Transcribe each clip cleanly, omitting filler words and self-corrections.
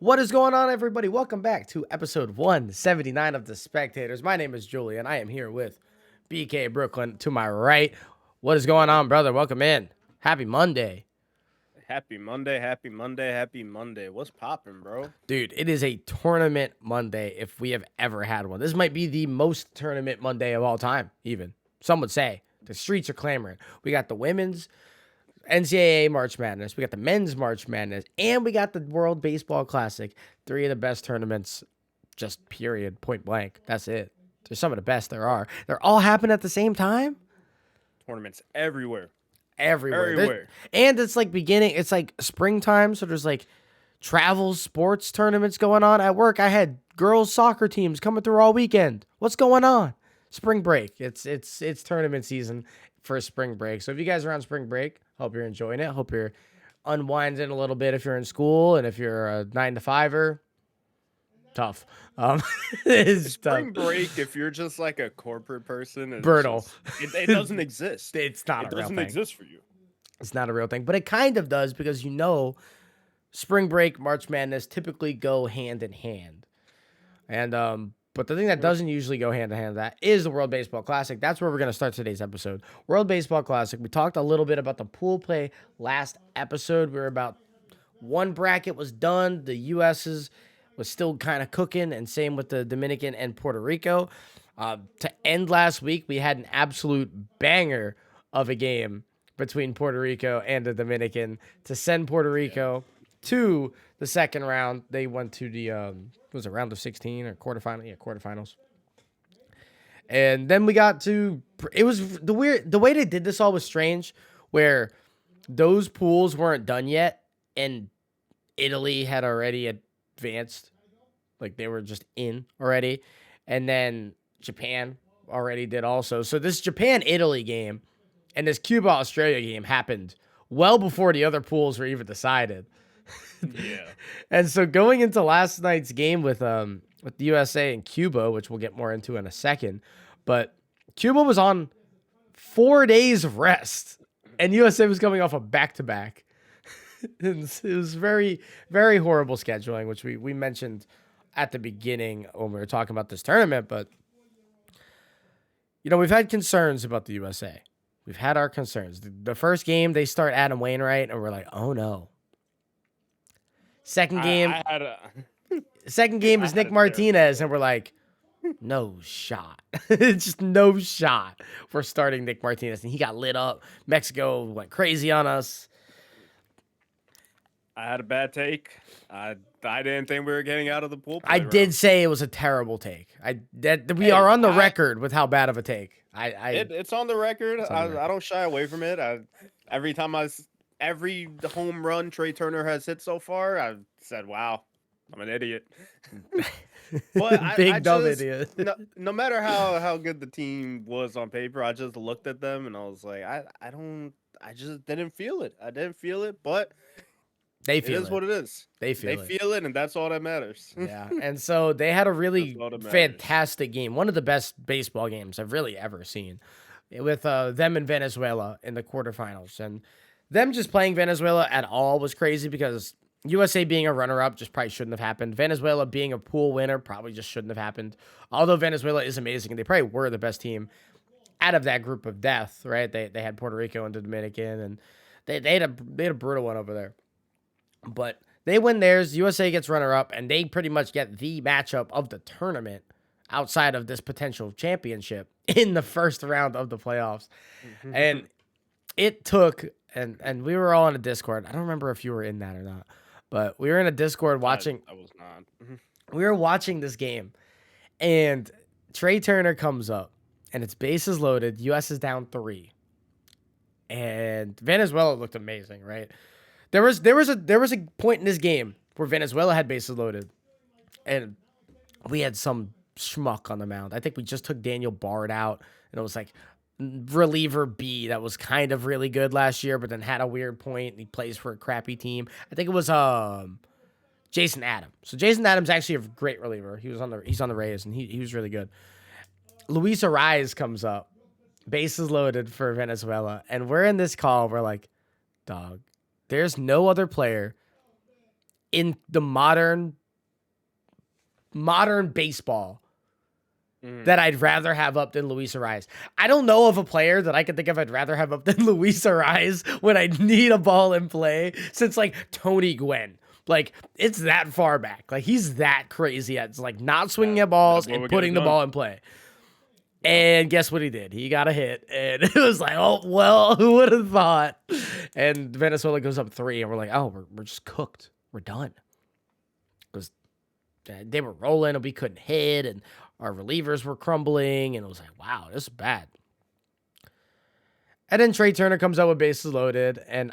What is going on, everybody? Welcome back to episode 179 of The Spectators. My name is Julie, and I am here with BK Brooklyn to my right. What is going on, brother? Welcome in. Happy Monday. Happy Monday, happy Monday, happy Monday. What's poppin', bro? Dude, it is a tournament Monday if we have ever had one. This might be the most tournament Monday of all time, even. Some would say. The streets are clamoring. We got the women's NCAA March Madness. We got the men's March Madness. And we got the World Baseball Classic. Three of the best tournaments, just period, point blank. That's it. They're some of the best there are. They're all happening at the same time? Tournaments everywhere. Everywhere. And it's like it's like springtime, so there's like travel sports tournaments going on. At work, I had girls soccer teams coming through all weekend. What's going on? Spring break. It's tournament season for spring break. So if you guys are on spring break, hope you're enjoying it. Hope you're unwinding a little bit if you're in school, and if you're a 9 to 5er, tough. It's Spring tough. break, if you're just like a corporate person, it's Brutal. It doesn't exist. It's not It a real doesn't thing. exist for you. It's not a real thing, but it kind of does because spring break, March Madness typically go hand in hand. And but the thing that doesn't usually go hand in hand with that is the World Baseball Classic. That's where we're going to start today's episode. World Baseball Classic. We talked a little bit about the pool play last episode. We were about one bracket was done. The U.S.'s was still kind of cooking, and same with the Dominican and Puerto Rico. To end last week, we had an absolute banger of a game between Puerto Rico and the Dominican to send Puerto Rico to the second round. They went to the was it round of 16 or quarterfinal? Yeah, quarterfinals. And then we got to it was the way they did this all was strange, where those pools weren't done yet, and Italy had already advanced, like they were just in already, and then Japan already did also. So this Japan-Italy game and this Cuba-Australia game happened well before the other pools were even decided. Yeah. And so going into last night's game with the USA and Cuba, which we'll get more into in a second, but Cuba was on 4 days of rest, and USA was coming off a back-to-back. It was very, very horrible scheduling, which we mentioned at the beginning when we were talking about this tournament. But, we've had concerns about the USA. We've had our concerns. The first game, they start Adam Wainwright, and we're like, oh, no. Second game is Nick Martinez, and we're like, no shot. It's just no shot for starting Nick Martinez. And he got lit up. Mexico went crazy on us. I had a bad take. I didn't think we were getting out of the pool play I round. did say it was a terrible take. We are on the record with how bad of a take. It's on the record. I don't shy away from it. Every home run Trae Turner has hit so far, I've said, "Wow, I'm an idiot." But Big dumb idiot. No matter how good the team was on paper, I just looked at them and I was like, I just didn't feel it. I didn't feel it, but it is what it is. They feel it, and that's all that matters. Yeah, and so they had a really fantastic game, one of the best baseball games I've really ever seen, with them and Venezuela in the quarterfinals. And them just playing Venezuela at all was crazy because USA being a runner-up just probably shouldn't have happened. Venezuela being a pool winner probably just shouldn't have happened. Although Venezuela is amazing, and they probably were the best team out of that group of death, right? They had Puerto Rico and the Dominican, and they had a brutal one over there. But they win theirs, USA gets runner-up, and they pretty much get the matchup of the tournament outside of this potential championship in the first round of the playoffs. And it took, and we were all in a Discord. I don't remember if you were in that or not, but we were in a Discord watching. I was not. We were watching this game, and Trae Turner comes up, and it's bases loaded. US is down 3. And Venezuela looked amazing, right? There was a point in this game where Venezuela had bases loaded, and we had some schmuck on the mound. I think we just took Daniel Bard out, and it was like reliever B that was kind of really good last year, but then had a weird point. And he plays for a crappy team. I think it was Jason Adams. So Jason Adams actually a great reliever. He's on the Rays, and he was really good. Luis Ariz comes up, bases loaded for Venezuela, and we're in this call. We're like, dog, there's no other player in the modern baseball that I'd rather have up than Luis Ariz. I don't know of a player that I can think of I'd rather have up than Luis Ariz when I need a ball in play since like Tony Gwynn. Like, it's that far back. Like, he's that crazy at like not swinging at balls and putting the ball in play. And guess what he did? He got a hit, and it was like, oh, well, who would have thought? And Venezuela goes up 3, and we're like, oh, we're just cooked. We're done. Because they were rolling, and we couldn't hit, and our relievers were crumbling, and it was like, wow, this is bad. And then Trae Turner comes out with bases loaded, and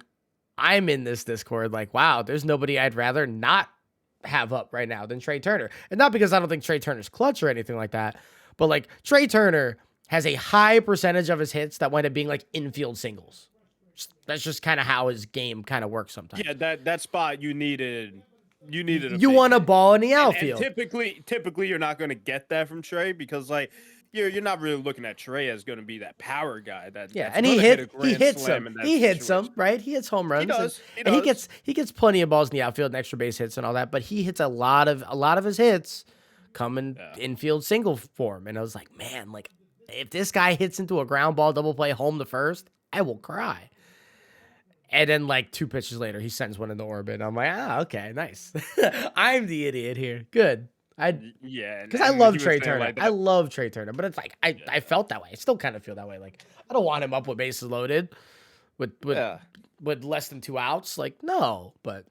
I'm in this Discord like, wow, there's nobody I'd rather not have up right now than Trae Turner. And not because I don't think Trae Turner's clutch or anything like that, but like Trae Turner has a high percentage of his hits that wind up being like infield singles. That's just kind of how his game kind of works sometimes. Yeah, that spot you needed. You want a ball in the outfield. And typically you're not going to get that from Trae because like you're not really looking at Trae as going to be that power guy. And he hits them, right? He hits home runs. He does. He gets plenty of balls in the outfield and extra base hits and all that. But he hits a lot of his hits come in infield single form. And I was like, man, like if this guy hits into a ground ball double play home to first, I will cry. And then, like, 2 pitches later, he sends one in the orbit. I'm like, okay, nice. I'm the idiot here. Good. Because I love Trae Turner. Like I love Trae Turner, but it's like I felt that way. I still kind of feel that way. Like I don't want him up with bases loaded, with less than 2 outs. Like no, but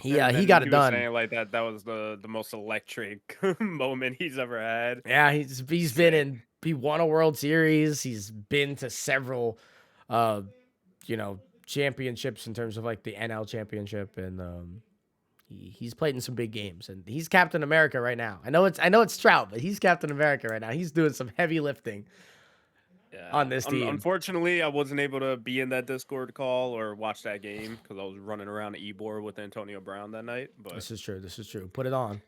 he got it done. Saying like that was the most electric moment he's ever had. Yeah, he won a World Series. He's been to several, championships in terms of like the NL championship, and he's played in some big games, and he's Captain America right now. I know it's Trout, but he's Captain America right now. He's doing some heavy lifting on this team. Unfortunately, I wasn't able to be in that Discord call or watch that game because I was running around Ybor with Antonio Brown that night. But this is true. Put it on.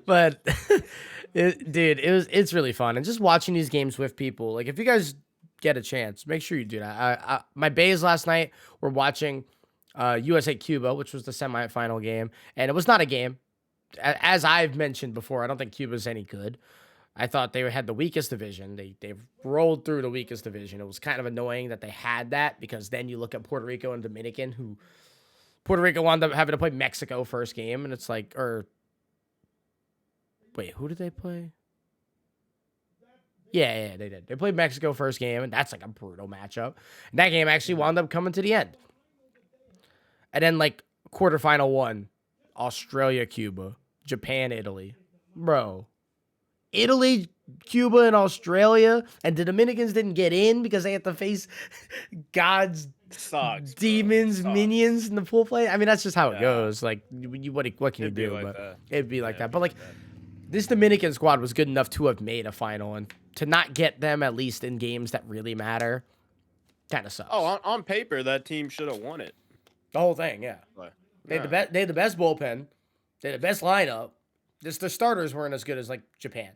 But it's really fun, and just watching these games with people. Like if you guys get a chance, make sure you do that. My bays last night were watching USA Cuba, which was the semifinal game, and it was not a game. As I've mentioned before, I don't think Cuba's any good. I thought they had the weakest division. They rolled through the weakest division. It was kind of annoying that they had that because then you look at Puerto Rico and Dominican, who Puerto Rico wound up having to play Mexico first game, and it's like, wait, who did they play? Yeah, they did. They played Mexico first game, and that's like a brutal matchup. And that game actually wound up coming to the end. And then like quarterfinal 1, Australia, Cuba, Japan, Italy. Bro. Italy, Cuba, and Australia, and the Dominicans didn't get in because they had to face God's demons, minions in the pool play. I mean, that's just how it goes. Like, what can you do? But it'd be like that. But like, this Dominican squad was good enough to have made a final, and to not get them at least in games that really matter, kind of sucks. Oh, on paper, that team should have won it. The whole thing, yeah. They had the best bullpen. They had the best lineup. Their starters weren't as good as like Japan.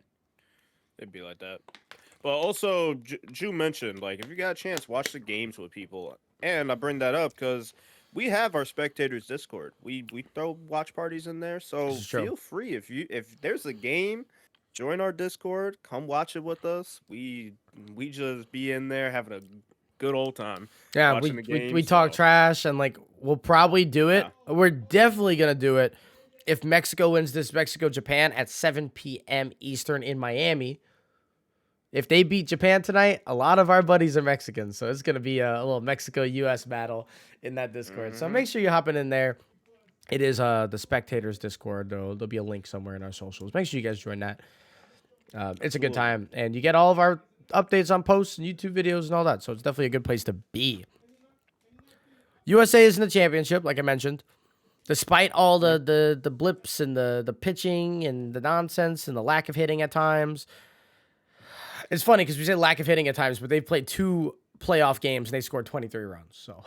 It'd be like that. But also, Ju mentioned, like, if you got a chance, watch the games with people. And I bring that up because we have our spectators Discord. We throw watch parties in there, so feel free if there's a game, join our Discord, come watch it with us. We just be in there having a good old time. Yeah, we talk trash, and like we'll probably do it. Yeah. We're definitely gonna do it if Mexico wins this Mexico-Japan at 7 p.m. Eastern in Miami. If they beat Japan tonight, a lot of our buddies are Mexicans, so it's going to be a little Mexico-U.S. battle in that Discord. So make sure you're hopping in there. It is the Spectators Discord. There'll be a link somewhere in our socials. Make sure you guys join that. It's a good time, and you get all of our updates on posts and YouTube videos and all that, so it's definitely a good place to be. USA is in the championship, like I mentioned. Despite all the blips and the pitching and the nonsense and the lack of hitting at times. It's funny because we say lack of hitting at times, but they've played 2 playoff games and they scored 23 runs. So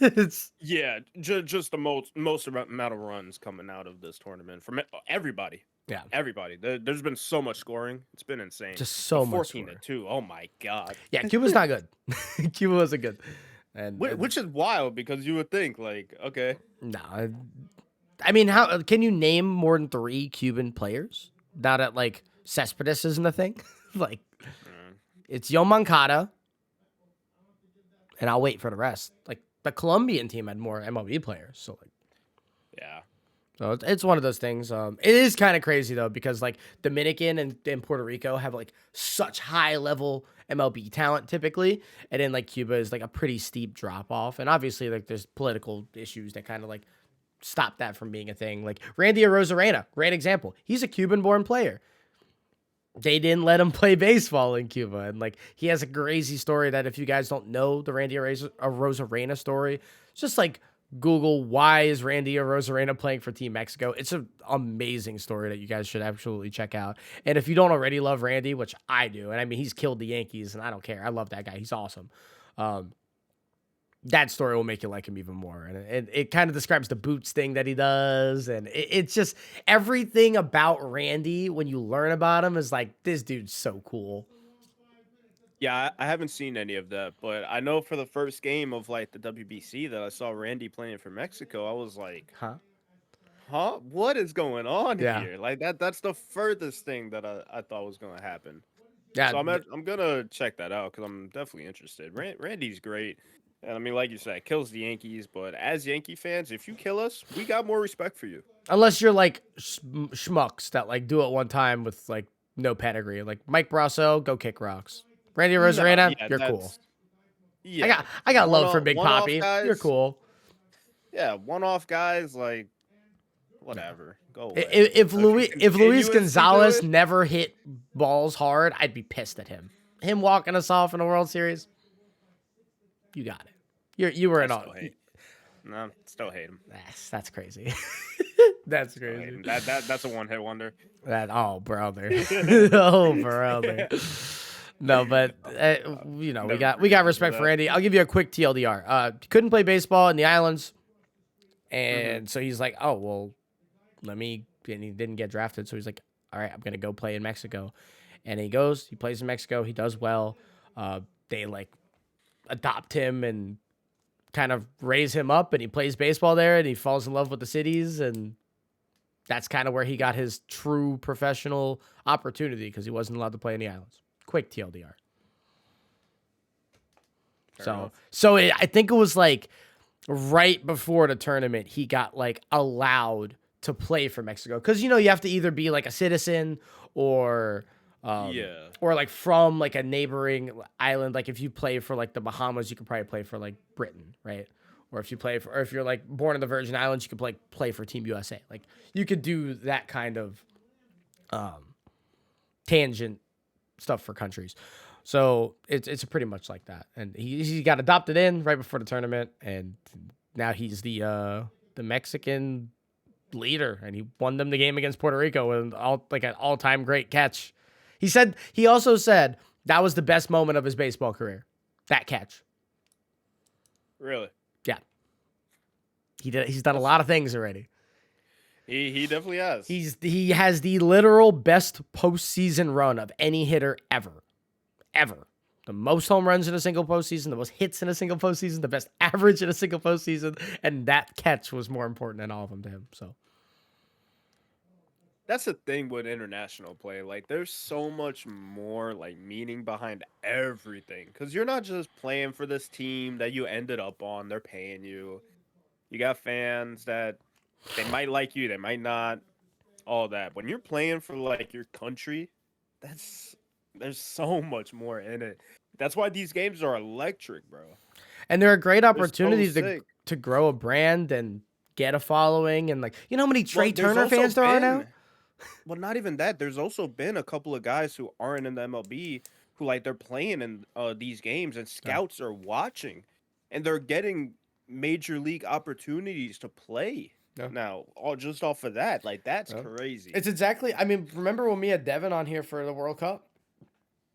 it's just the most amount of runs coming out of this tournament from everybody. Yeah, everybody. There's been so much scoring. It's been insane. Just so much. 14-2. Oh my god. Yeah, Cuba's not good. Cuba wasn't good. And which is wild because you would think like, okay, no, I mean, how can you name more than 3 Cuban players? Now that like Cespedes isn't a thing, like it's Yo Moncada, and I'll wait for the rest. Like the Colombian team had more MLB players, so like, yeah. so it's one of those things. It is kind of crazy though because like Dominican and Puerto Rico have like such high level MLB talent typically, and then like Cuba is like a pretty steep drop off, and obviously like there's political issues that kind of like stop that from being a thing. Like Randy Arozarena, great example. He's a Cuban-born player. They didn't let him play baseball in Cuba, and like he has a crazy story that if you guys don't know the Randy Arozarena story, just like Google why is Randy Arozarena playing for Team Mexico. It's an amazing story that you guys should absolutely check out. And if you don't already love Randy, which I do, and I mean he's killed the Yankees, and I don't care. I love that guy. He's awesome. That story will make you like him even more. And it kind of describes the boots thing that he does. And it's just everything about Randy, when you learn about him, is like, this dude's so cool. Yeah, I haven't seen any of that, but I know for the first game of like the WBC that I saw Randy playing for Mexico, I was like, huh? What is going on here? Like that's the furthest thing that I thought was going to happen. Yeah. So I'm going to check that out because I'm definitely interested. Randy's great. And I mean, like you said, kills the Yankees. But as Yankee fans, if you kill us, we got more respect for you. Unless you're like schmucks that like do it one time with like no pedigree. Like Mike Brasso, go kick rocks. Randy Arozarena, you're cool. Yeah, I got love for Big Papi. You're cool. Yeah, one-off guys, like whatever. Go away. If Luis Gonzalez never hit balls hard, I'd be pissed at him. Him walking us off in a World Series. You got it. You were an all. No, still hate him. That's crazy. That's crazy. That's a one-hit wonder. Oh brother. Oh brother. No, but you know, we got respect for Randy. I'll give you a quick TLDR. Couldn't play baseball in the islands, and so he's like, oh well, and he didn't get drafted, so he's like, all right, I'm gonna go play in Mexico, and he goes, he plays in Mexico, he does well. They like adopt him and kind of raise him up, and he plays baseball there, and he falls in love with the cities, and that's kind of where he got his true professional opportunity because he wasn't allowed to play in the islands. Quick TLDR. I think it was like right before the tournament he got like allowed to play for Mexico because you have to either be like a citizen or or like from like a neighboring island. Like if you play for like the Bahamas, you could probably play for like Britain, right? Or if you're like born in the Virgin Islands, you could play for Team USA. Like you could do that kind of tangent stuff for countries. So it's pretty much like that. And he got adopted in right before the tournament, and now he's the Mexican leader, and he won them the game against Puerto Rico with an all-time great catch. He also said that was the best moment of his baseball career. That catch. Really? Yeah. He's done a lot of things already. He definitely has. He has the literal best postseason run of any hitter ever. The most home runs in a single postseason, the most hits in a single postseason, the best average in a single postseason, and that catch was more important than all of them to him. So that's the thing with international play. Like, there's so much more like meaning behind everything because you're not just playing for this team that you ended up on. They're paying you. You got fans that they might like you, they might not. All that. When you're playing for like your country, there's so much more in it. That's why these games are electric, bro. And they're a great opportunity to grow a brand and get a following. And like, you know how many Trae Turner fans there are now? Well, not even that. There's also been a couple of guys who aren't in the MLB who like they're playing in these games and scouts are watching and they're getting major league opportunities to play. Now, just off of that, like that's crazy. It's exactly. I mean, remember when we had Devin on here for the World Cup?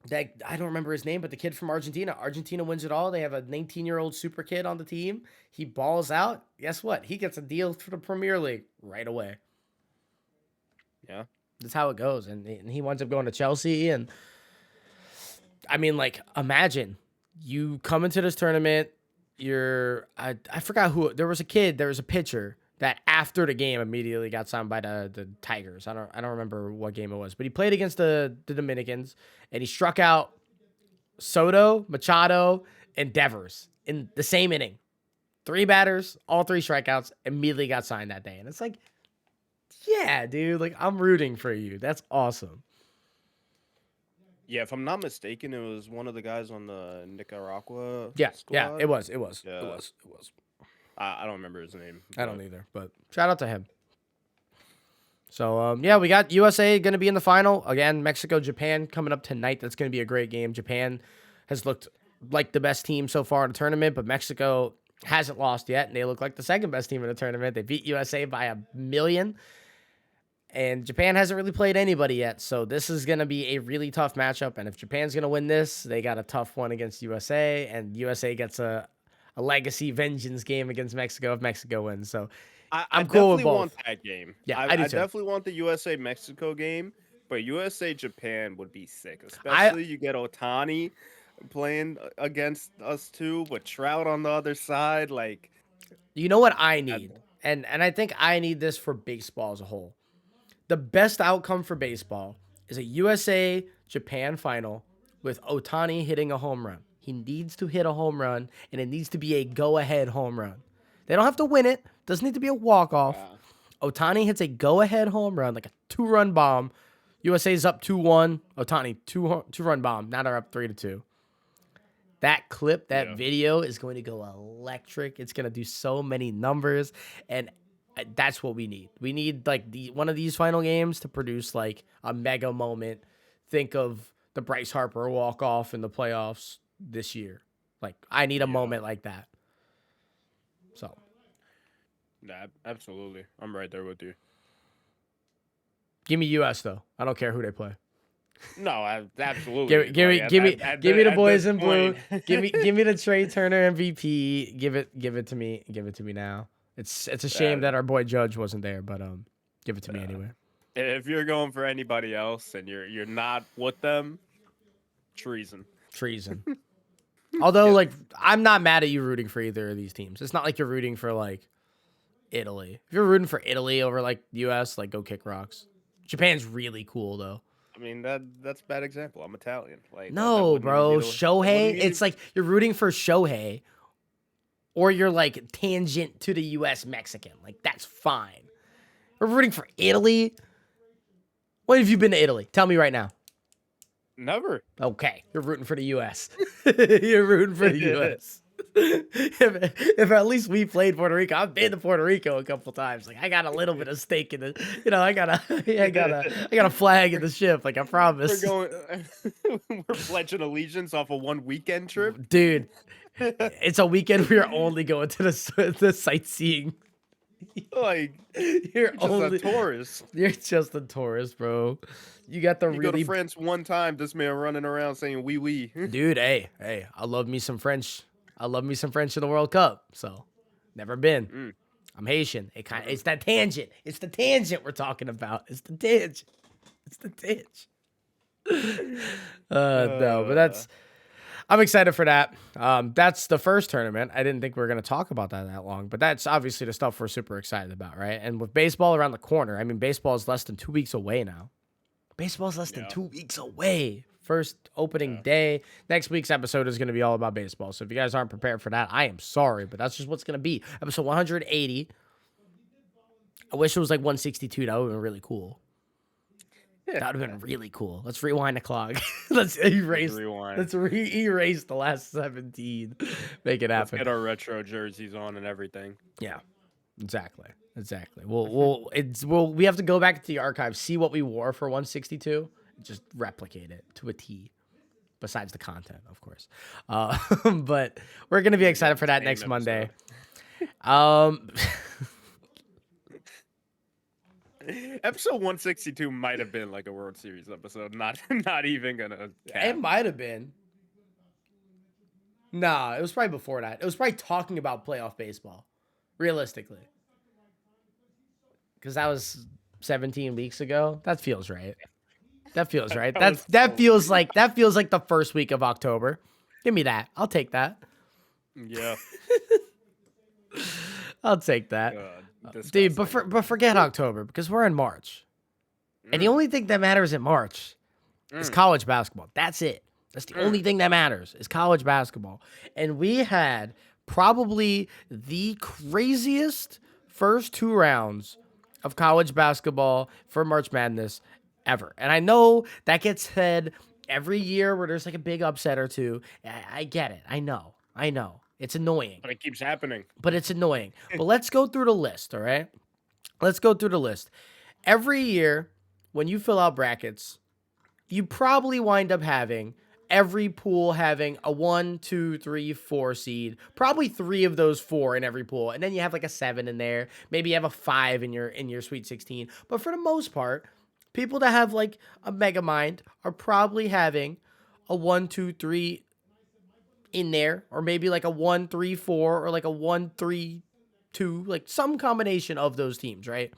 That I don't remember his name, but the kid from Argentina. Argentina wins it all. They have a 19-year-old super kid on the team. He balls out. Guess what? He gets a deal for the Premier League right away. Yeah, that's how it goes. And he winds up going to Chelsea. And I mean, like, imagine you come into this tournament. I forgot who. There was a pitcher that after the game immediately got signed by the Tigers. I don't remember what game it was, but he played against the Dominicans and he struck out Soto, Machado, and Devers in the same inning. 3 batters, all 3 strikeouts, immediately got signed that day. And it's like, yeah, dude, like I'm rooting for you. That's awesome. Yeah, if I'm not mistaken, it was one of the guys on the Nicaragua squad. Yeah, it was. I don't remember his name. I don't either, but shout out to him. So, yeah, we got USA going to be in the final. Again, Mexico, Japan coming up tonight. That's going to be a great game. Japan has looked like the best team so far in the tournament, but Mexico hasn't lost yet, and they look like the second best team in the tournament. They beat USA by 1,000,000, and Japan hasn't really played anybody yet, so this is going to be a really tough matchup, and if Japan's going to win this, they got a tough one against USA, and USA gets a legacy vengeance game against Mexico if Mexico wins, so I'm cool with both. I want that game. Yeah, I definitely want the USA-Mexico game, but USA-Japan would be sick, especially you get Ohtani playing against us too, but Trout on the other side, like. You know what I need? And I think I need this for baseball as a whole. The best outcome for baseball is a USA-Japan final with Ohtani hitting a home run. He needs to hit a home run, and it needs to be a go-ahead home run. They don't have to win it. Doesn't need to be a walk-off. Wow. Ohtani hits a go-ahead home run, like a 2-run bomb. USA's up 2-1. Ohtani, two-run bomb. Now they're up 3-2. That clip, that video is going to go electric. It's going to do so many numbers, and that's what we need. We need like one of these final games to produce like a mega moment. Think of the Bryce Harper walk-off in the playoffs this year. Like, I need a moment like that. So. Yeah, absolutely. I'm right there with you. Give me US though. I don't care who they play. No, absolutely. give me the boys in blue. give me the Trae Turner MVP. Give it to me. Give it to me now. It's a shame that our boy Judge wasn't there, but give it to me anyway. If you're going for anybody else and you're not with them, treason. Although, like, I'm not mad at you rooting for either of these teams. It's not like you're rooting for like Italy. If you're rooting for Italy over like US, like go kick rocks. Japan's really cool though. I mean, that's a bad example. I'm Italian. Like, no, bro. Shohei, it's like you're rooting for Shohei or you're like tangent to the US Mexican. Like, that's fine. We're rooting for Italy. When have you been to Italy? Tell me right now. Never. Okay. You're rooting for the US. You're rooting for the US. If at least we played Puerto Rico, I've been to Puerto Rico a couple times. Like, I got a little bit of stake in it. You know, I got a flag in the ship. Like, I promise. We're pledging allegiance off a 1 weekend trip, dude. It's a weekend. We are only going to the sightseeing. Like, you're just a tourist. You're just a tourist, bro. You got the you go to France one time. This man running around saying "wee wee." Dude, hey, I love me some French. I love me some French in the World Cup. So, never been. I'm Haitian. It's that tangent. It's the tangent we're talking about. It's the tangent. No, but I'm excited for that. That's the first tournament. I didn't think we were going to talk about that long, but that's obviously the stuff we're super excited about, right? And with baseball around the corner, I mean, baseball is less than 2 weeks away now. Baseball's less than 2 weeks away. First opening day. Next week's episode is going to be all about baseball. So if you guys aren't prepared for that, I am sorry, but that's just what's going to be. Episode 180. I wish it was like 162. That would have been really cool. That would have been really cool. Let's rewind the clock. Let's erase the last 17. Make it happen. Let's get our retro jerseys on and everything. Yeah, exactly. We have to go back to the archives, see what we wore for 162, and just replicate it to a T. Besides the content, of course. But we're gonna be excited for that next Monday. Episode 162 might have been like a World Series episode. Not even gonna count. It might have been. Nah, it was probably before that. It was probably talking about playoff baseball, realistically. Because that was 17 weeks ago. That feels right. That feels right. That feels like the first week of October. Give me that. I'll take that. Yeah. I'll take that. Dude, but forget October because we're in March. And the only thing that matters in March is college basketball. That's it. That's the only thing that matters is college basketball. And we had probably the craziest first 2 rounds of college basketball for March Madness ever. And I know that gets said every year where there's like a big upset or two. I get it. I know. It's annoying. But it keeps happening. But let's go through the list, all right? Let's go through the list. Every year, when you fill out brackets, you probably wind up having every pool having a 1, 2, 3, 4 seed. Probably 3 of those 4 in every pool. And then you have like a 7 in there. Maybe you have a 5 in your Sweet 16. But for the most part, people that have like a mega mind are probably having a 1, 2, 3 in there, or maybe like a 1, 3, 4, or like a 1, 3, 2, like some combination of those teams, right?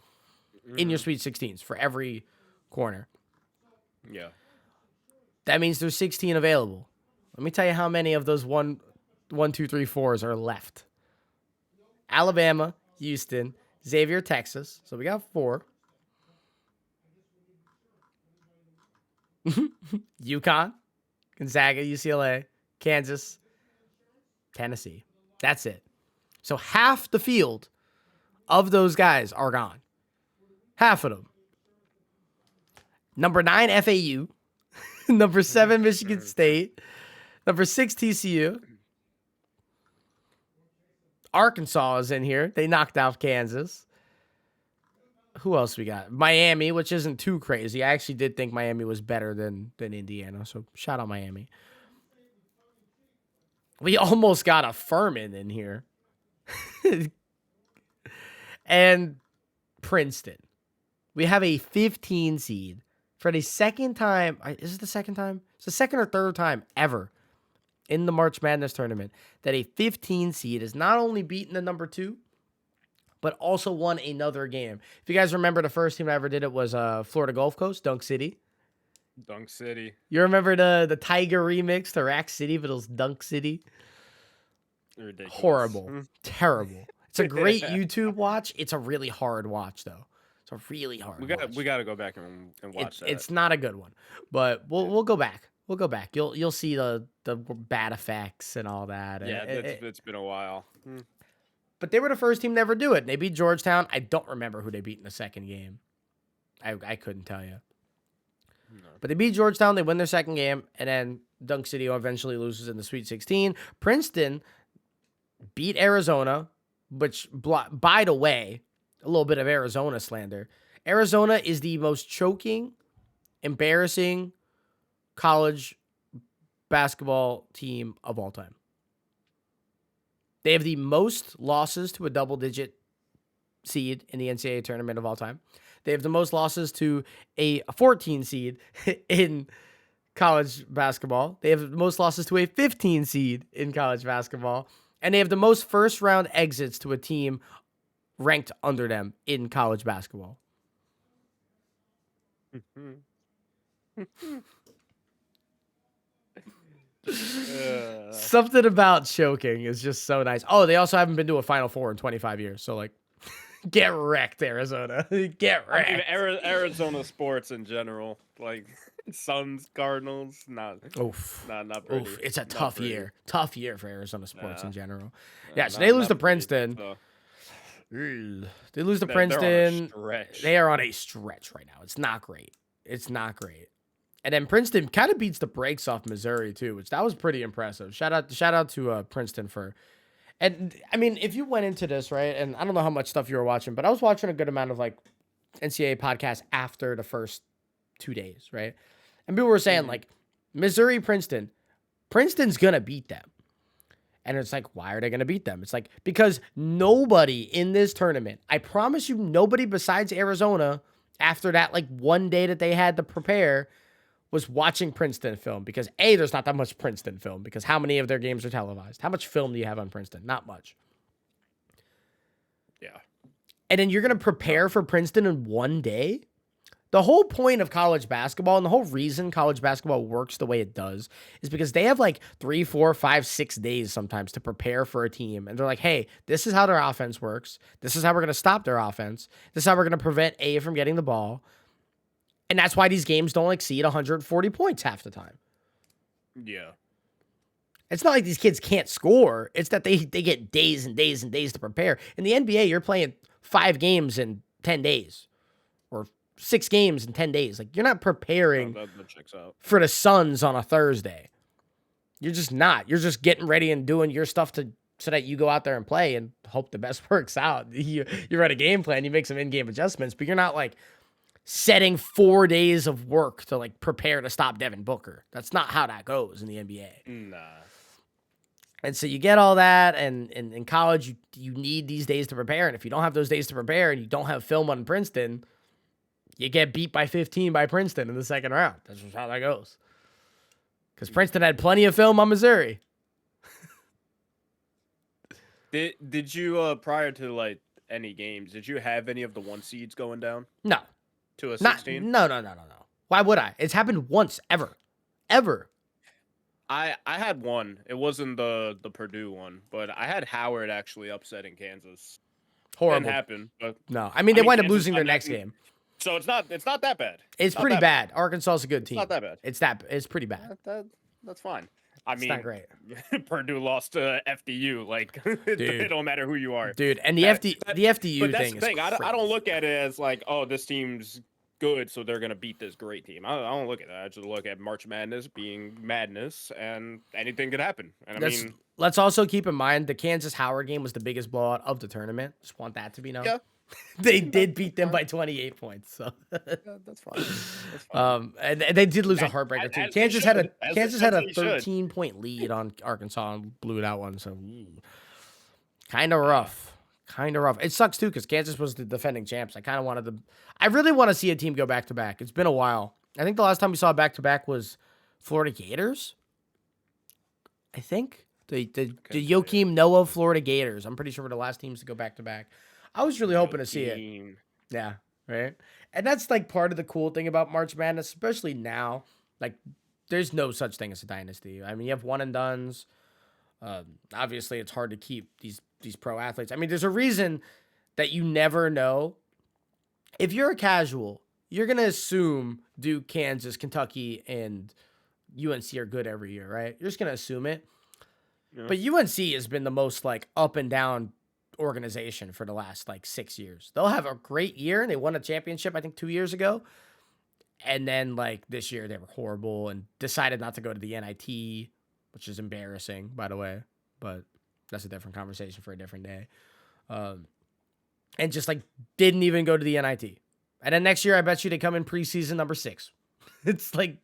In your Sweet 16s for every corner. Yeah. That means there's 16 available. Let me tell you how many of those 1, 2, 3, 4s are left. Alabama, Houston, Xavier, Texas. So we got 4. UConn, Gonzaga, UCLA, Kansas, Tennessee. That's it. So half the field of those guys are gone. Half of them. Number 9, FAU. Number 7, Michigan State. Number 6, TCU. Arkansas is in here. They knocked out Kansas. Who else we got? Miami, which isn't too crazy. I actually did think Miami was better than Indiana, so shout out Miami. We almost got a Furman in here. And Princeton. We have a 15 seed for the second time. Is it the second time? It's the second or third time ever in the March Madness tournament that a 15 seed has not only beaten the number 2, but also won another game. If you guys remember, the first team that ever did it was Florida Gulf Coast, Dunk City. Dunk City. You remember the Tiger remix to Rack City, but it was Dunk City? Ridiculous. Horrible. Terrible. It's a great YouTube watch. It's a really hard watch, though. It's a really hard watch. We got to go back and watch that. It's not a good one, but we'll go back. We'll go back. You'll see the bad effects and all that. Yeah, it's been a while. But they were the first team to ever do it. They beat Georgetown. I don't remember who they beat in the second game. I couldn't tell you. No. But they beat Georgetown. They win their second game, and then Dunk City eventually loses in the Sweet 16. Princeton beat Arizona, which, by the way, a little bit of Arizona slander. Arizona is the most choking, embarrassing college basketball team of all time. They have the most losses to a double-digit seed in the NCAA tournament of all time. They have the most losses to a 14 seed in college basketball. They have the most losses to a 15 seed in college basketball. And they have the most first-round exits to a team ranked under them in college basketball. Something about choking is just so nice. Oh, they also haven't been to a Final Four in 25 years. So, like, get wrecked, Arizona. Get wrecked. I mean, Arizona sports in general, like Suns, Cardinals, not pretty. Oof. It's a tough year. Tough year for Arizona sports in general. Yeah, so they lose to Princeton. They lose to Princeton. They are on a stretch right now. It's not great. And then Princeton kind of beats the brakes off Missouri too, which that was pretty impressive. Shout out to Princeton for. And I mean, if you went into this, right, and I don't know how much stuff you were watching, but I was watching a good amount of like NCAA podcasts after the first 2 days, right? And people were saying like Missouri, Princeton's gonna beat them. And it's like, why are they going to beat them? It's like, because nobody in this tournament, I promise you, nobody besides Arizona, after that like one day that they had to prepare, was watching Princeton film. Because A, there's not that much Princeton film, because how many of their games are televised? How much film do you have on Princeton? Not much. Yeah. And then you're going to prepare for Princeton in one day? The whole point of college basketball and the whole reason college basketball works the way it does is because they have like 3, 4, 5, 6 days sometimes to prepare for a team. And they're like, hey, this is how their offense works. This is how we're going to stop their offense. This is how we're going to prevent A from getting the ball. And that's why these games don't exceed 140 points half the time. Yeah. It's not like these kids can't score. It's that they get days and days and days to prepare. In the NBA, you're playing 5 games in 10 days or 6 games in 10 days. Like, you're not preparing for the Suns on a Thursday. You're just not. You're just getting ready and doing your stuff so that you go out there and play and hope the best works out. You run a game plan, you make some in-game adjustments, but you're not like setting 4 days of work to like prepare to stop Devin Booker. That's not how that goes in the NBA. Nah. And so you get all that, and in college, you need these days to prepare. And if you don't have those days to prepare and you don't have film on Princeton, you get beat by 15 by Princeton in the second round. That's just how that goes. Because Princeton had plenty of film on Missouri. Did you, prior to like any games, did you have any of the 1 seeds going down? No. To a 16? No. Why would I? It's happened once, ever. I had one. It wasn't the Purdue one, but I had Howard actually upsetting Kansas. Horrible. Didn't happen. But no, I mean they wind up losing their next game. So it's not that bad. It's pretty bad. Arkansas is a good team. It's not that bad. It's pretty bad. That's fine. I mean, not great. Purdue lost to FDU. Like, it don't matter who you are, dude. And the FDU but that's thing the thing. is I don't look at it as like, oh, this team's good, so they're gonna beat this great team. I don't look at that. I just look at March Madness being madness, and anything could happen. And I mean, let's also keep in mind the Kansas Howard game was the biggest blowout of the tournament. Just want that to be known. Yeah. They did beat them by 28 points. So that's fine. And they did lose a heartbreaker too. Kansas had a 13-point lead on Arkansas and blew it out one. So kind of rough. It sucks too because Kansas was the defending champs. I really want to see a team go back to back. It's been a while. I think the last time we saw back to back was Florida Gators. I think the Joakim Noah Florida Gators. I'm pretty sure we're the last teams to go back to back. I was really hoping to see it. Yeah, right. And that's like part of the cool thing about March Madness, especially now. Like, there's no such thing as a dynasty. I mean, you have one and dones. Obviously, it's hard to keep these pro athletes. I mean, there's a reason that you never know. If you're a casual, you're gonna assume Duke, Kansas, Kentucky, and UNC are good every year, right? You're just gonna assume it. Yeah. But UNC has been the most like up and down organization for the last like 6 years. They'll have a great year and they won a championship I think 2 years ago, and then like this year they were horrible and decided not to go to the NIT, which is embarrassing by the way, but that's a different conversation for a different day. And just like didn't even go to the NIT, and then next year I bet you they come in preseason number 6. It's like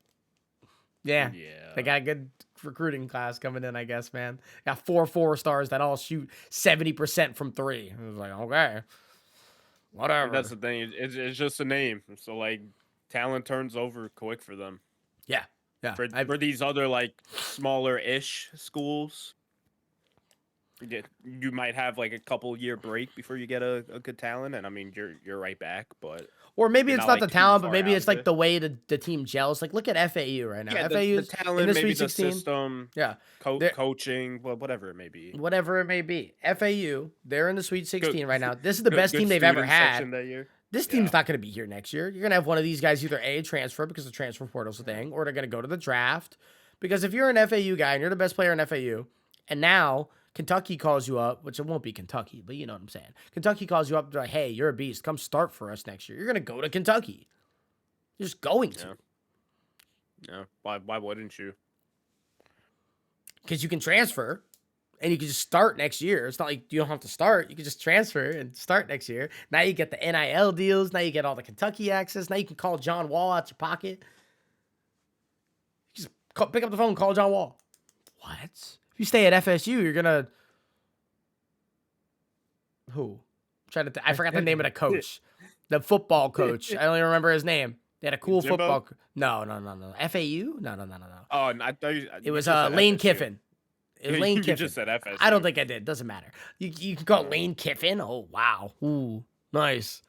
yeah, they got a good recruiting class coming in, I guess, man. Got 4 stars that all shoot 70% from 3. It was like, okay, whatever. That's the thing. It's just a name. So, like, talent turns over quick for them. Yeah. For these other, like, smaller-ish schools, you might have, like, a couple-year break before you get a good talent. And, I mean, you're right back, but... Or maybe it's not like the talent, but maybe it's like the way the team gels. Like, look at FAU right now. Yeah, FAU's the talent, in the maybe Sweet 16. The system, yeah, coaching, whatever it may be. Whatever it may be. FAU, they're in the Sweet 16 right now. This is the best team they've ever had. That year. This team's not going to be here next year. You're going to have one of these guys either A, transfer because the transfer portal's a thing, or they're going to go to the draft. Because if you're an FAU guy and you're the best player in FAU, and now Kentucky calls you up, which it won't be Kentucky, but you know what I'm saying. Kentucky calls you up, they're like, hey, you're a beast. Come start for us next year. You're going to go to Kentucky. You're just going to. Yeah. Why wouldn't you? Because you can transfer, and you can just start next year. It's not like you don't have to start. You can just transfer and start next year. Now you get the NIL deals. Now you get all the Kentucky access. Now you can call John Wall out your pocket. You just pick up the phone and call John Wall. What? If you stay at FSU, you're going to... Who? I forgot the name of the coach. The football coach. I don't even remember his name. They had a cool football... No. FAU? No. Oh, I thought it was Lane Kiffin. It was Lane Kiffin. You just said FSU. I don't think I did. Doesn't matter. You can call it Lane Kiffin? Oh, wow. Ooh, nice.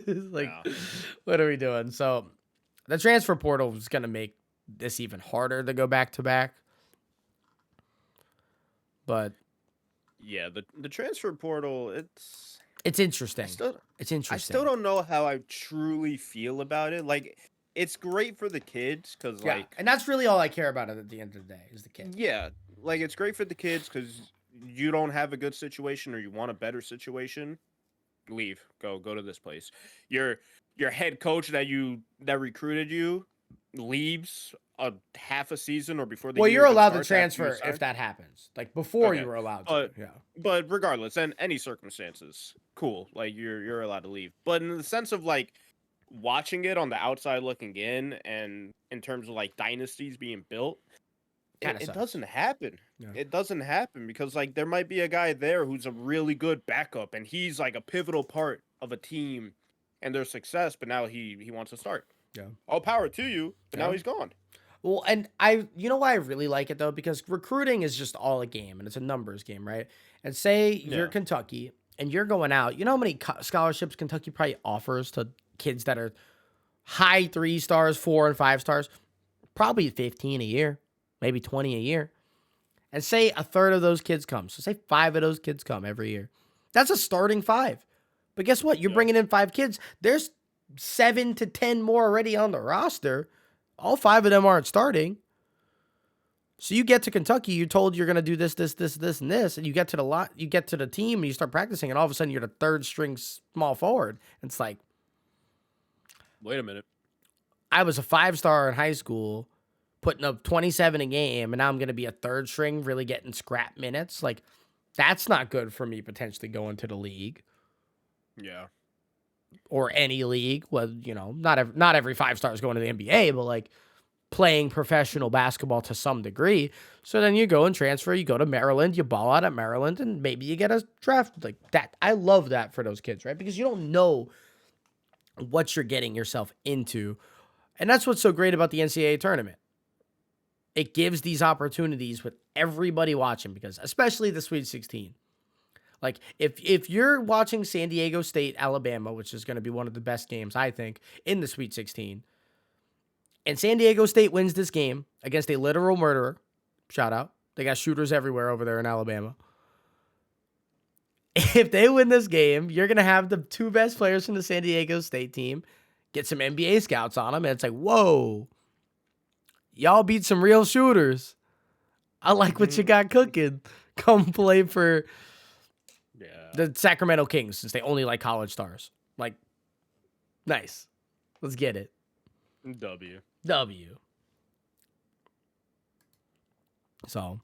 Like, what are we doing? So the transfer portal is going to make this even harder to go back to back. But yeah, the transfer portal, it's interesting. It's interesting. I still don't know how I truly feel about it. Like, it's great for the kids because, like, and that's really all I care about at the end of the day is the kids. Yeah, like it's great for the kids because you don't have a good situation or you want a better situation. Leave, go to this place. Your head coach that recruited you leaves a half a season or before the year. Well, you're allowed to transfer if that happens. Like before, you were allowed to. But regardless, and any circumstances, cool. Like you're allowed to leave. But in the sense of like watching it on the outside looking in, and in terms of like dynasties being built, it doesn't happen. Yeah. It doesn't happen because like there might be a guy there who's a really good backup and he's like a pivotal part of a team and their success, but now he wants to start. Yeah. All power to you, but now he's gone. Well, and you know why I really like it though? Because recruiting is just all a game and it's a numbers game, right? And say you're Kentucky and you're going out, you know how many scholarships Kentucky probably offers to kids that are high 3 stars, 4 and 5 stars? Probably 15 a year. Maybe 20 a year. And say a third of those kids come. So say 5 of those kids come every year. That's a starting 5. But guess what? You're bringing in 5 kids. There's 7 to 10 more already on the roster. All 5 of them aren't starting. So you get to Kentucky, you're told you're going to do this, and this. And you get to the team and you start practicing. And all of a sudden you're the 3rd string small forward. It's like, wait a minute. I was a 5-star in high school, putting up 27 a game, and now I'm going to be a 3rd string, really getting scrap minutes. Like, that's not good for me potentially going to the league. Yeah. Or any league. Well, you know, not every 5-star is going to the NBA, but like playing professional basketball to some degree. So then you go and transfer, you go to Maryland, you ball out at Maryland, and maybe you get a draft like that. I love that for those kids, right? Because you don't know what you're getting yourself into. And that's what's so great about the NCAA tournament. It gives these opportunities with everybody watching, because especially the Sweet 16. Like, if you're watching San Diego State, Alabama, which is going to be one of the best games, I think, in the Sweet 16, and San Diego State wins this game against a literal murderer, shout out, they got shooters everywhere over there in Alabama. If they win this game, you're going to have the 2 best players from the San Diego State team get some NBA scouts on them, and it's like, whoa, y'all beat some real shooters. I like what you got cooking. Come play for the Sacramento Kings, since they only like college stars. Like, nice. Let's get it. W. So,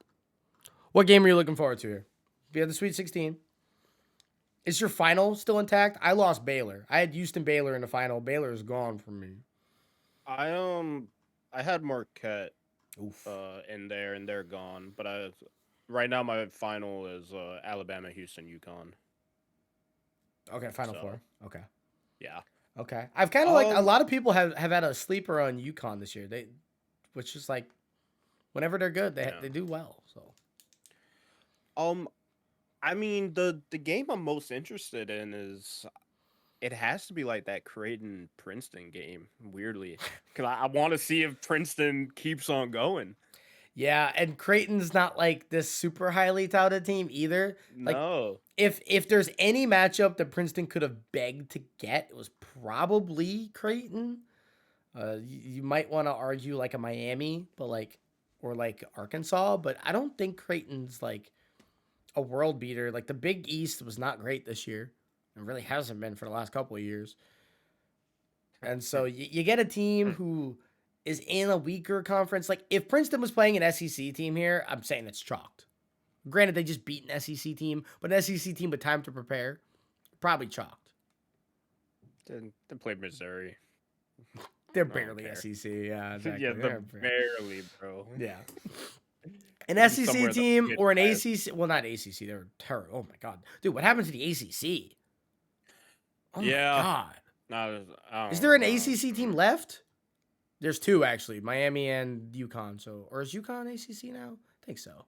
what game are you looking forward to here? We have the Sweet 16. Is your final still intact? I lost Baylor. I had Houston Baylor in the final. Baylor is gone from me. I had Marquette in there, and they're gone. But right now my final is Alabama, Houston, UConn. Okay, Final Four. Okay. Yeah. Okay. I've kind of like a lot of people have had a sleeper on UConn this year. Which is like, whenever they're good, they do well. So. I mean, the game I'm most interested in is, it has to be like that Creighton-Princeton game, weirdly. Because I want to see if Princeton keeps on going. Yeah, and Creighton's not like this super highly touted team either. No. Like, if there's any matchup that Princeton could have begged to get, it was probably Creighton. You might want to argue like a Miami, but like, or like Arkansas, but I don't think Creighton's like a world beater. Like, the Big East was not great this year. It really hasn't been for the last couple of years. And so you get a team who is in a weaker conference. Like, if Princeton was playing an SEC team here, I'm saying it's chalked. Granted, they just beat an SEC team, but an SEC team with time to prepare, probably chalked. They played Missouri. They're barely SEC. Yeah, exactly. Yeah, they're barely, bro. Yeah. An SEC team or an ACC. Well, not ACC. They're terrible. Oh, my God. Dude, what happened to the ACC? Oh, my God. Is there an ACC team left? There's 2, actually. Miami and UConn. Or is UConn ACC now? I think so.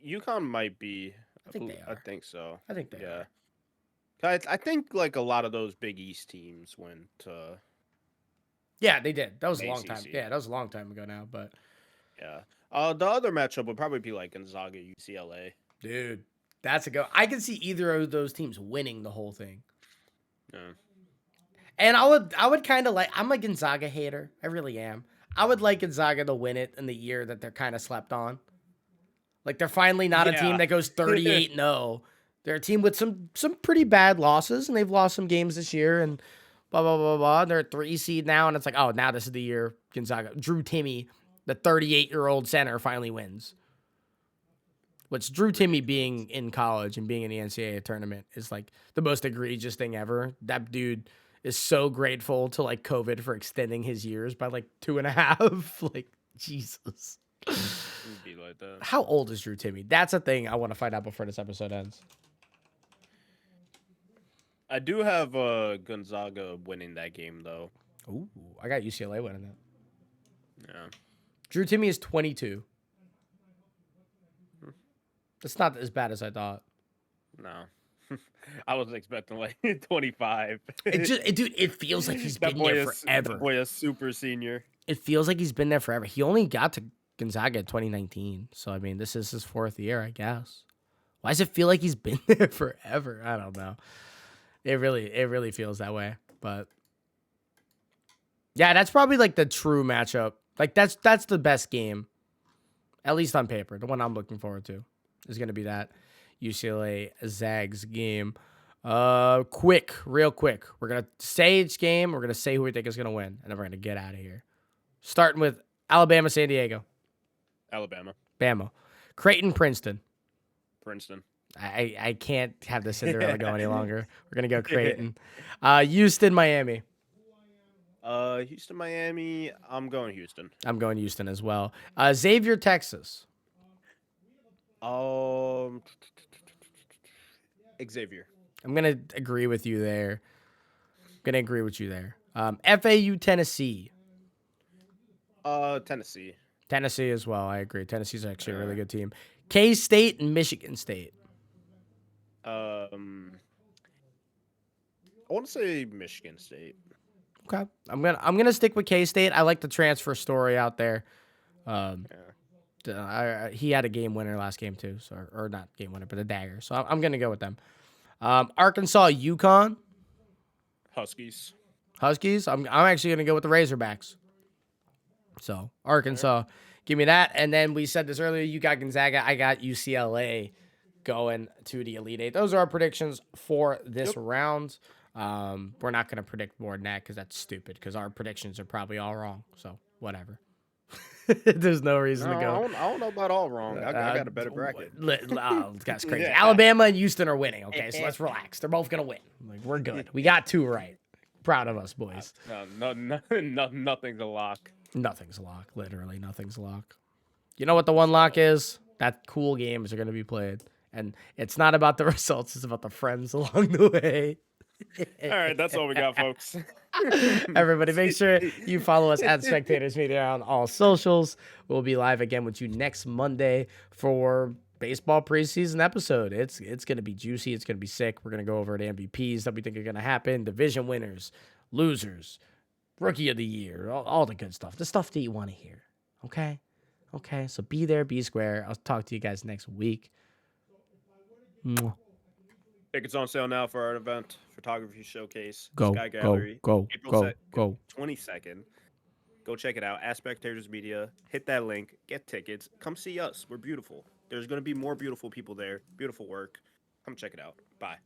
UConn might be. I think they are. I think so. I think they are. I think like a lot of those Big East teams went. Yeah, they did. That was a long ACC. time. Yeah, that was a long time ago now. But yeah, the other matchup would probably be like Gonzaga UCLA. Dude, that's a go. I can see either of those teams winning the whole thing. Yeah. And I would kind of like. I'm a Gonzaga hater. I really am. I would like Gonzaga to win it in the year that they're kind of slept on. Like they're finally not a team that goes 38-0. They're a team with some pretty bad losses, and they've lost some games this year, and blah blah blah blah. They're a 3 seed now, and it's like, oh, now this is the year Gonzaga. Drew Timme, the 38-year-old center, finally wins. Which Drew Timme being in college and being in the NCAA tournament is like the most egregious thing ever. That dude is so grateful to like COVID for extending his years by like 2.5. Like, Jesus. Be like that. How old is Drew Timme? That's a thing I want to find out before this episode ends. I do have Gonzaga winning that game though. Ooh, I got UCLA winning that. Yeah. Drew Timme is 22. That's not as bad as I thought. No. I was expecting like 25. It feels like he's been there forever. That boy, a super senior. It feels like he's been there forever. He only got to Gonzaga in 2019. So, I mean, this is his 4th year, I guess. Why does it feel like he's been there forever? I don't know. It really feels that way. But, yeah, that's probably, like, the true matchup. Like, that's the best game, at least on paper. The one I'm looking forward to is going to be that UCLA Zags game. Real quick. We're going to say each game. We're going to say who we think is going to win. And then we're going to get out of here. Starting with Alabama, San Diego. Alabama. Bama. Creighton, Princeton. Princeton. I can't have the Cinderella go any longer. We're going to go Creighton. Houston, Miami. Houston, Miami. I'm going Houston. I'm going Houston as well. Xavier, Texas. Xavier. I'm going to agree with you there. FAU, Tennessee. Tennessee. Tennessee as well. I agree. Tennessee's actually a really good team. K-State and Michigan State. I want to say Michigan State. Okay. I'm gonna stick with K-State. I like the transfer story out there. He had a game winner last game too, or not game winner, but a dagger. So I'm gonna go with them. Arkansas, UConn. Huskies. I'm actually gonna go with the Razorbacks. So Arkansas, give me that. And then we said this earlier. You got Gonzaga. I got UCLA going to the Elite Eight. Those are our predictions for this round. We're not going to predict more than that because that's stupid because our predictions are probably all wrong. So whatever. There's no reason to go. I don't know about all wrong. I got a better bracket. That's crazy. Yeah. Alabama and Houston are winning. Okay, so let's relax. They're both going to win. Like, we're good. We got 2 right. Proud of us, boys. Nothing's a lock. Nothing's a lock. Literally, nothing's a lock. You know what the one lock is? That cool games are going to be played. And it's not about the results. It's about the friends along the way. All right, that's all we got, folks. Everybody, make sure you follow us at Spectators Media on all socials. We'll be live again with you next Monday for baseball preseason episode. It's going to be juicy. It's going to be sick. We're going to go over the MVPs that we think are going to happen, division winners, losers, rookie of the year, all the good stuff. The stuff that you want to hear. Okay? Okay, so be there, be square. I'll talk to you guys next week. Mwah. Tickets on sale now for our event, photography showcase, go, Sky Gallery, go, 22nd. Go check it out. At Spectators Media, hit that link, get tickets, come see us. We're beautiful. There's going to be more beautiful people there, beautiful work. Come check it out. Bye.